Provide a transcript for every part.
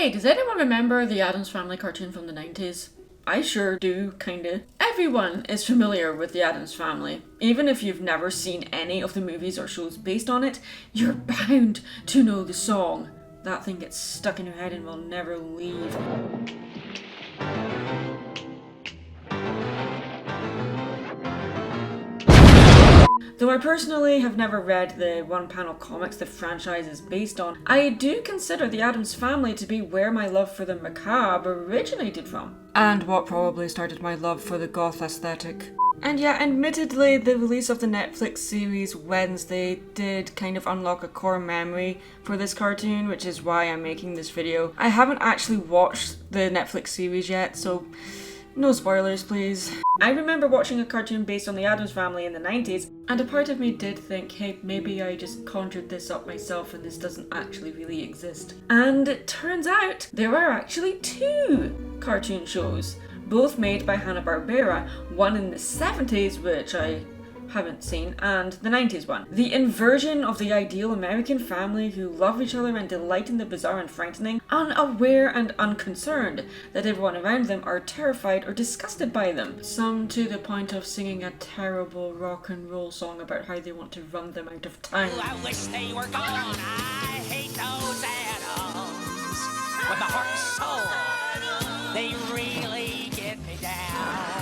Hey, does anyone remember the Addams Family cartoon from the 90s? I sure do, kinda. Everyone is familiar with the Addams Family. Even if you've never seen any of the movies or shows based on it, you're bound to know the song. That thing gets stuck in your head and will never leave. Though I personally have never read the one-panel comics the franchise is based on, I do consider the Addams Family to be where my love for the macabre originated from. And what probably started my love for the goth aesthetic. And yeah, admittedly, the release of the Netflix series Wednesday did kind of unlock a core memory for this cartoon, which is why I'm making this video. I haven't actually watched the Netflix series yet, so no spoilers, please. I remember watching a cartoon based on the Addams Family in the 90s, and a part of me did think, hey, maybe I just conjured this up myself and this doesn't actually really exist. And it turns out there are actually two cartoon shows, both made by Hanna-Barbera, one in the 70s, which I haven't seen, and the 90s one. The inversion of the ideal American family who love each other and delight in the bizarre and frightening, unaware and unconcerned that everyone around them are terrified or disgusted by them. Some to the point of singing a terrible rock and roll song about how they want to run them out of town. I wish they were gone. I hate those Adams with my heart and soul. They really get me down.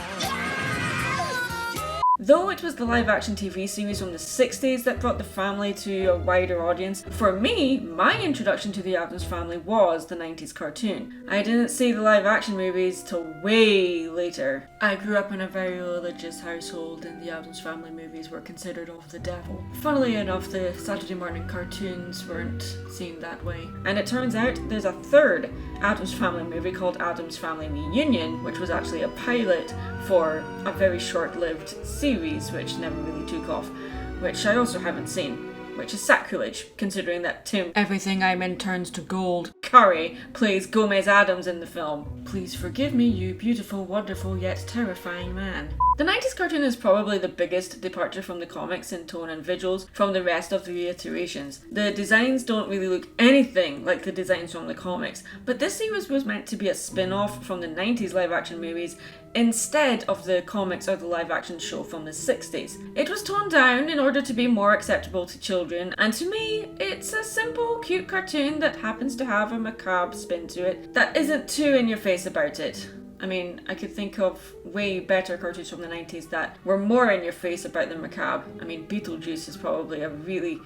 Though it was the live-action TV series from the 60s that brought the family to a wider audience, for me, my introduction to the Addams Family was the 90s cartoon. I didn't see the live-action movies till way later. I grew up in a very religious household and the Addams Family movies were considered of the devil. Funnily enough, the Saturday morning cartoons weren't seen that way. And it turns out there's a third Addams Family movie called Addams Family Reunion, which was actually a pilot for a very short-lived series which never really took off, which I also haven't seen, which is sacrilege, considering that Tim Everything I'm in Turns to Gold Curry plays Gomez Adams in the film. Please forgive me, you beautiful, wonderful, yet terrifying man. The 90s cartoon is probably the biggest departure from the comics in tone and visuals from the rest of the reiterations. The designs don't really look anything like the designs from the comics, but this series was meant to be a spin-off from the 90s live-action movies instead of the comics or the live-action show from the 60s. It was toned down in order to be more acceptable to children, and to me, it's a simple, cute cartoon that happens to have a macabre spin to it that isn't too in your face about it. I mean, I could think of way better cartoons from the 90s that were more in your face about the macabre. I mean, Beetlejuice is probably a really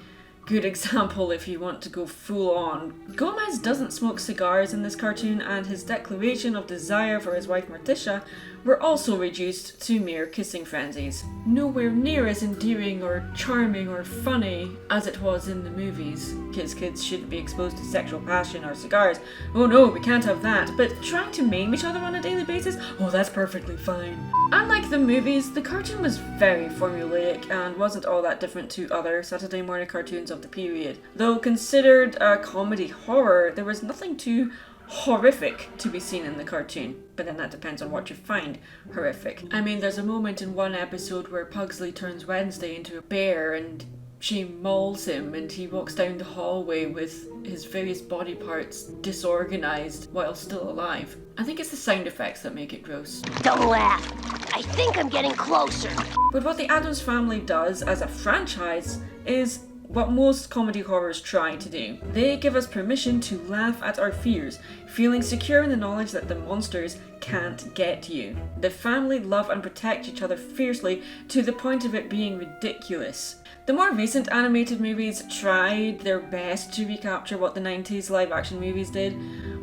good example if you want to go full on. Gomez doesn't smoke cigars in this cartoon, and his declaration of desire for his wife Morticia were also reduced to mere kissing frenzies. Nowhere near as endearing or charming or funny as it was in the movies. Kids shouldn't be exposed to sexual passion or cigars. Oh no, we can't have that. But trying to maim each other on a daily basis? Oh, that's perfectly fine. Unlike the movies, the cartoon was very formulaic and wasn't all that different to other Saturday morning cartoons of the period. Though considered a comedy horror, there was nothing too horrific to be seen in the cartoon, but then that depends on what you find horrific. I mean, there's a moment in one episode where Pugsley turns Wednesday into a bear and she mauls him and he walks down the hallway with his various body parts disorganized while still alive. I think it's the sound effects that make it gross. Don't laugh. I think I'm getting closer. But what the Addams Family does as a franchise is what most comedy horrors try to do. They give us permission to laugh at our fears, feeling secure in the knowledge that the monsters can't get you. The family love and protect each other fiercely to the point of it being ridiculous. The more recent animated movies tried their best to recapture what the 90s live-action movies did,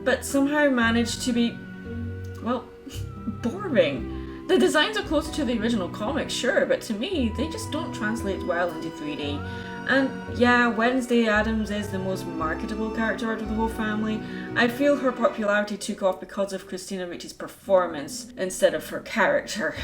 but somehow managed to be, well, boring. The designs are closer to the original comics, sure, but to me, they just don't translate well into 3D. And yeah, Wednesday Addams is the most marketable character out of the whole family. I feel her popularity took off because of Christina Ricci's performance instead of her character.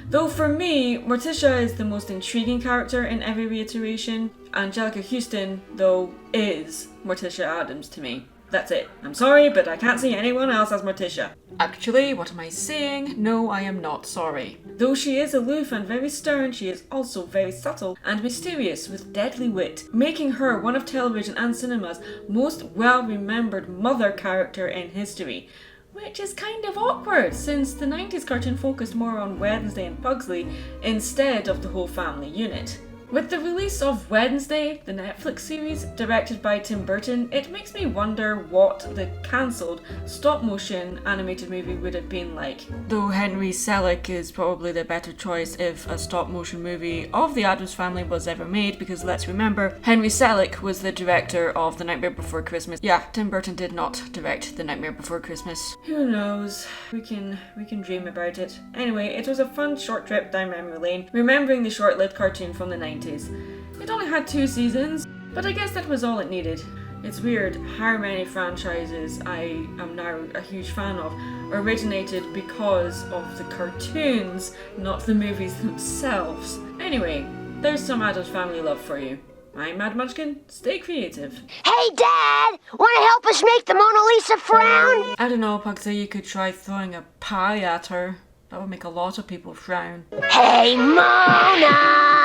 Though for me, Morticia is the most intriguing character in every reiteration. Angelica Houston, though, is Morticia Adams to me. That's it. I'm sorry, but I can't see anyone else as Morticia. Actually, what am I saying? No, I am not sorry. Though she is aloof and very stern, she is also very subtle and mysterious with deadly wit, making her one of television and cinema's most well-remembered mother character in history. Which is kind of awkward, since the 90s cartoon focused more on Wednesday and Pugsley instead of the whole family unit. With the release of Wednesday, the Netflix series, directed by Tim Burton, it makes me wonder what the cancelled stop-motion animated movie would have been like. Though Henry Selick is probably the better choice if a stop-motion movie of the Addams Family was ever made, because let's remember, Henry Selick was the director of The Nightmare Before Christmas. Yeah, Tim Burton did not direct The Nightmare Before Christmas. Who knows? We can dream about it. Anyway, it was a fun short trip down memory lane, remembering the short-lived cartoon from the 90s. It only had 2 seasons, but I guess that was all it needed. It's weird how many franchises I am now a huge fan of originated because of the cartoons, not the movies themselves. Anyway, there's some Addams Family love for you. I'm Mad Munchkin, stay creative. Hey, Dad! Wanna help us make the Mona Lisa frown? I don't know, Pugsy, you could try throwing a pie at her. That would make a lot of people frown. Hey, Mona!